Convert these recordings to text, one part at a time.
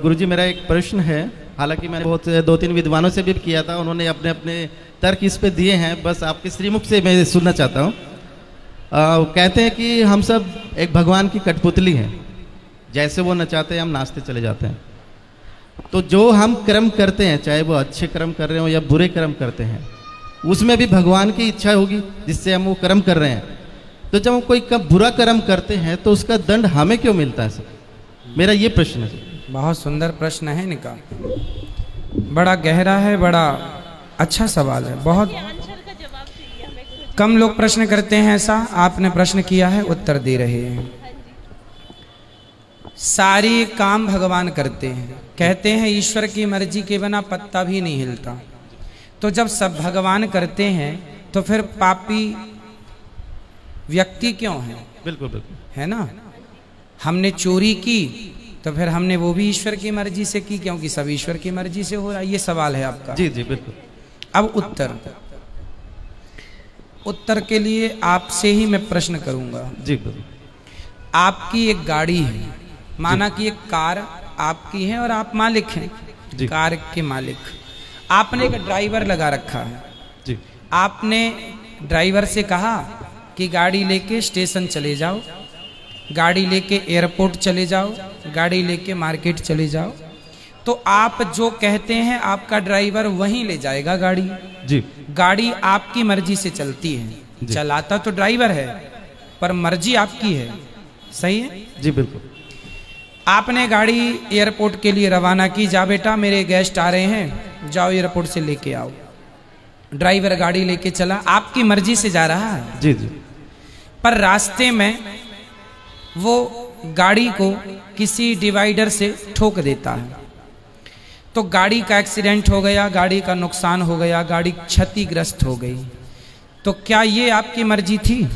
गुरुजी मेरा एक प्रश्न है, हालांकि मैंने बहुत 2-3 विद्वानों से भी किया था, उन्होंने अपने अपने तर्क इस पे दिए हैं, बस आपके श्रीमुख से मैं सुनना चाहता हूँ। कहते हैं कि हम सब एक भगवान की कठपुतली हैं, जैसे वो नचाते हैं हम नाचते चले जाते हैं। तो जो हम कर्म करते हैं, चाहे वो अच्छे कर्म कर रहे हो या बुरे कर्म करते हैं, उसमें भी भगवान की इच्छा होगी जिससे हम वो कर्म कर रहे हैं। तो जब हम कोई बुरा कर्म करते हैं तो उसका दंड हमें क्यों मिलता है सर? मेरा ये प्रश्न है। बहुत सुंदर प्रश्न है इनका, बड़ा गहरा है, बड़ा अच्छा सवाल है। बहुत कम लोग प्रश्न करते हैं ऐसा, आपने प्रश्न किया है, उत्तर दे रहे हैं। सारी काम भगवान करते हैं, कहते हैं ईश्वर की मर्जी के बिना पत्ता भी नहीं हिलता। तो जब सब भगवान करते हैं तो फिर पापी व्यक्ति क्यों है? बिल्कुल बिल्कुल, है ना। हमने चोरी की तो फिर हमने वो भी ईश्वर की मर्जी से की, क्योंकि सब ईश्वर की मर्जी से हो रहा है। ये सवाल है आपका। जी जी बिल्कुल। अब उत्तर के लिए आपसे ही मैं प्रश्न करूंगा। जी बिल्कुल। आपकी एक गाड़ी है, माना कि एक कार आपकी है और आप मालिक हैं, कार के मालिक। आपने एक ड्राइवर लगा रखा है जी। आपने ड्राइवर से कहा कि गाड़ी लेके स्टेशन चले जाओ, गाड़ी लेके एयरपोर्ट चले जाओ, गाड़ी लेके मार्केट चले जाओ। तो आप जो कहते हैं आपका ड्राइवर वहीं ले जाएगा गाड़ी। जी। गाड़ी आपकी मर्जी से चलती है, चलाता तो ड्राइवर है पर मर्जी आपकी है, सही है? जी बिल्कुल। आपने गाड़ी एयरपोर्ट के लिए रवाना की, जा बेटा मेरे गेस्ट आ रहे हैं, जाओ एयरपोर्ट से लेके आओ। ड्राइवर गाड़ी लेके चला, आपकी मर्जी से जा रहा है। जी जी। पर रास्ते में वो गाड़ी को किसी डिवाइडर से ठोक देता है, तो गाड़ी का एक्सीडेंट हो गया, गाड़ी का नुकसान हो गया, गाड़ी क्षतिग्रस्त हो गई। तो क्या ये आपकी मर्जी थी?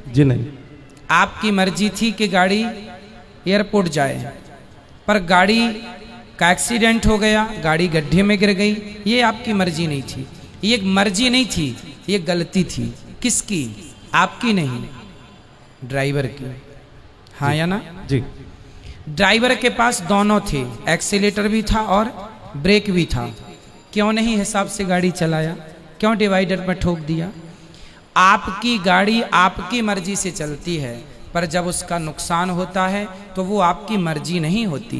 जी नहीं। आपकी मर्जी थी कि गाड़ी एयरपोर्ट जाए, पर गाड़ी का एक्सीडेंट हो गया, गाड़ी गड्ढे में गिर गई। ये आपकी मर्जी नहीं थी, ये मर्जी नहीं थी, ये गलती थी। किसकी? आपकी नहीं, ड्राइवर की। हाँ या ना? जी। ड्राइवर के पास दोनों थे, एक्सीलेटर भी था और ब्रेक भी था। क्यों नहीं हिसाब से गाड़ी चलाया? क्यों डिवाइडर पर ठोक दिया? आपकी गाड़ी आपकी मर्जी से चलती है, पर जब उसका नुकसान होता है तो वो आपकी मर्जी नहीं होती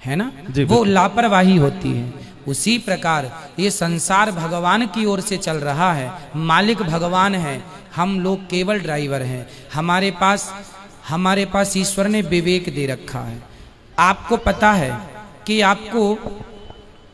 है ना, वो लापरवाही होती है। उसी प्रकार ये संसार भगवान की ओर से चल रहा है, मालिक भगवान है, हम लोग केवल ड्राइवर हैं। हमारे पास ईश्वर ने विवेक दे रखा है। आपको पता है कि आपको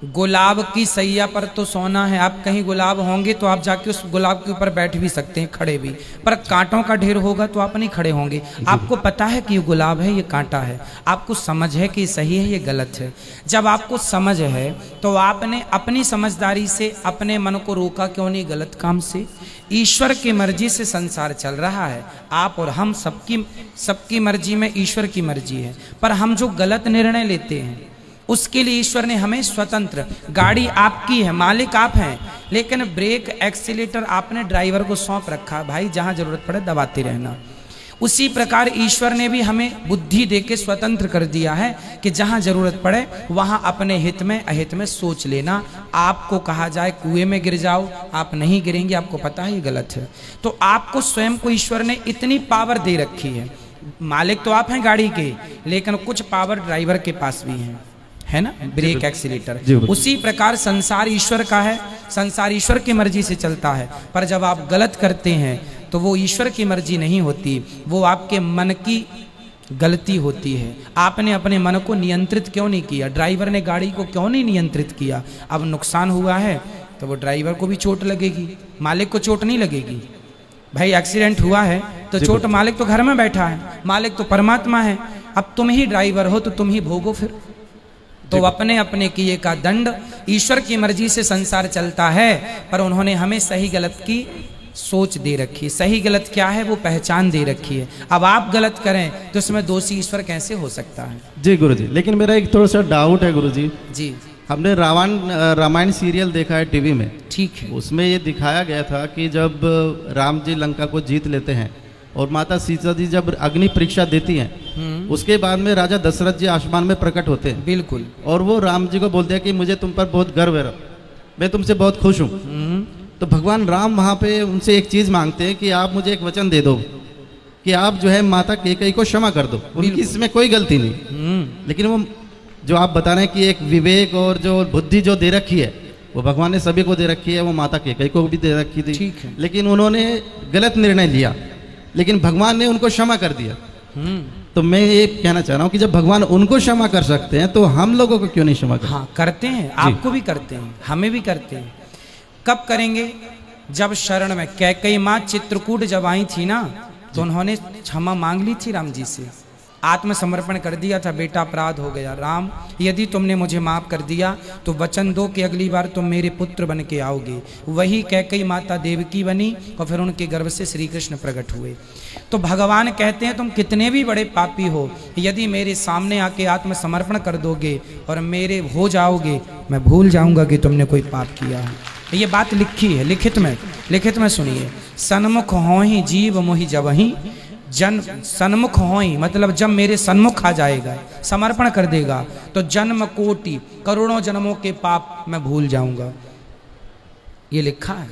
गुलाब की सैया पर तो सोना है, आप कहीं गुलाब होंगे तो आप जाके उस गुलाब के ऊपर बैठ भी सकते हैं, खड़े भी, पर कांटों का ढेर होगा तो आप नहीं खड़े होंगे। आपको पता है कि ये गुलाब है, ये कांटा है, आपको समझ है कि सही है, ये गलत है। जब आपको समझ है तो आपने अपनी समझदारी से अपने मन को रोका क्यों नहीं गलत काम से? ईश्वर की मर्जी से संसार चल रहा है, आप और हम सबकी मर्जी में ईश्वर की मर्जी है। पर हम जो गलत निर्णय लेते हैं उसके लिए ईश्वर ने हमें स्वतंत्र, गाड़ी आपकी है, मालिक आप हैं, लेकिन ब्रेक एक्सीलेटर आपने ड्राइवर को सौंप रखा, भाई जहां जरूरत पड़े दबाते रहना। उसी प्रकार ईश्वर ने भी हमें बुद्धि देके स्वतंत्र कर दिया है कि जहां जरूरत पड़े वहां अपने हित में अहित में सोच लेना। आपको कहा जाए कुएं में गिर जाओ, आप नहीं गिरेंगे, आपको पता है ये गलत है। तो आपको स्वयं को ईश्वर ने इतनी पावर दे रखी है। मालिक तो आप हैं गाड़ी के, लेकिन कुछ पावर ड्राइवर के पास भी है ना, ब्रेक एक्सीलेटर। उसी प्रकार संसार ईश्वर का है, संसार ईश्वर की मर्जी से चलता है। पर जब आप गलत करते हैं तो वो ईश्वर की मर्जी नहीं होती, वो आपके मन की गलती होती है। आपने अपने मन को नियंत्रित क्यों नहीं किया? ड्राइवर ने गाड़ी को क्यों नहीं नियंत्रित किया? अब नुकसान हुआ है तो वो ड्राइवर को भी चोट लगेगी, मालिक को चोट नहीं लगेगी। भाई एक्सीडेंट हुआ है तो चोट मालिक तो घर में बैठा है, मालिक तो परमात्मा है। अब तुम ही ड्राइवर हो तो तुम ही भोगो फिर। तो अपने अपने किए का दंड, ईश्वर की मर्जी से संसार चलता है, पर उन्होंने हमें सही गलत की सोच दे रखी है। सही गलत क्या है वो पहचान दे रखी है। अब आप गलत करें तो इसमें दोषी ईश्वर कैसे हो सकता है? जी गुरुजी, लेकिन मेरा एक थोड़ा सा डाउट है गुरुजी। जी। हमने रामायण सीरियल देखा है टीवी में, ठीक है। उसमें ये दिखाया गया था कि जब राम जी लंका को जीत लेते हैं और माता सीता जी जब अग्नि परीक्षा देती हैं, उसके बाद में राजा दशरथ जी आसमान में प्रकट होते हैं। बिल्कुल। और वो राम जी को बोलते हैं कि मुझे तुम पर बहुत गर्व है, मैं तुमसे बहुत खुश हूँ। तो भगवान राम वहाँ पे उनसे एक चीज़ मांगते हैं कि आप मुझे एक वचन दे दो कि आप जो है माता कैकेयी को क्षमा कर दो, उनकी इसमें कोई गलती नहीं। लेकिन वो जो आप बता रहे हैं कि एक विवेक और जो बुद्धि जो दे रखी है, वो भगवान ने सभी को दे रखी है, वो माता कैकेयी को भी दे रखी थी। ठीक है। लेकिन उन्होंने गलत निर्णय लिया, लेकिन भगवान ने उनको क्षमा कर दिया। तो मैं ये कहना चाह रहा हूँ कि जब भगवान उनको क्षमा कर सकते हैं तो हम लोगों को क्यों नहीं क्षमा कर? हाँ, करते हैं, आपको भी करते हैं, हमें भी करते हैं। कब करेंगे? जब शरण में कैकेयी माँ चित्रकूट जब आई थी ना, तो उन्होंने क्षमा मांग ली थी राम जी से, आत्मसमर्पण कर दिया था, बेटा अपराध हो गया, राम यदि तुमने मुझे माफ कर दिया तो वचन दो कि अगली बार तुम मेरे पुत्र बन के आओगे। वही कैकेयी माता देवकी बनी और फिर उनके गर्भ से श्री कृष्ण प्रकट हुए। तो भगवान कहते हैं तुम कितने भी बड़े पापी हो, यदि मेरे सामने आके आत्मसमर्पण कर दोगे और मेरे हो जाओगे, मैं भूल जाऊंगा कि तुमने कोई पाप किया है। ये बात लिखी है लिखित में सुनिए। सन्मुख होहि जीव मोहि जबहि, जन सन्मुख होई मतलब जब मेरे सन्मुख आ जाएगा, समर्पण कर देगा, तो जन्म कोटि करोड़ों जन्मों के पाप मैं भूल जाऊंगा। ये लिखा है।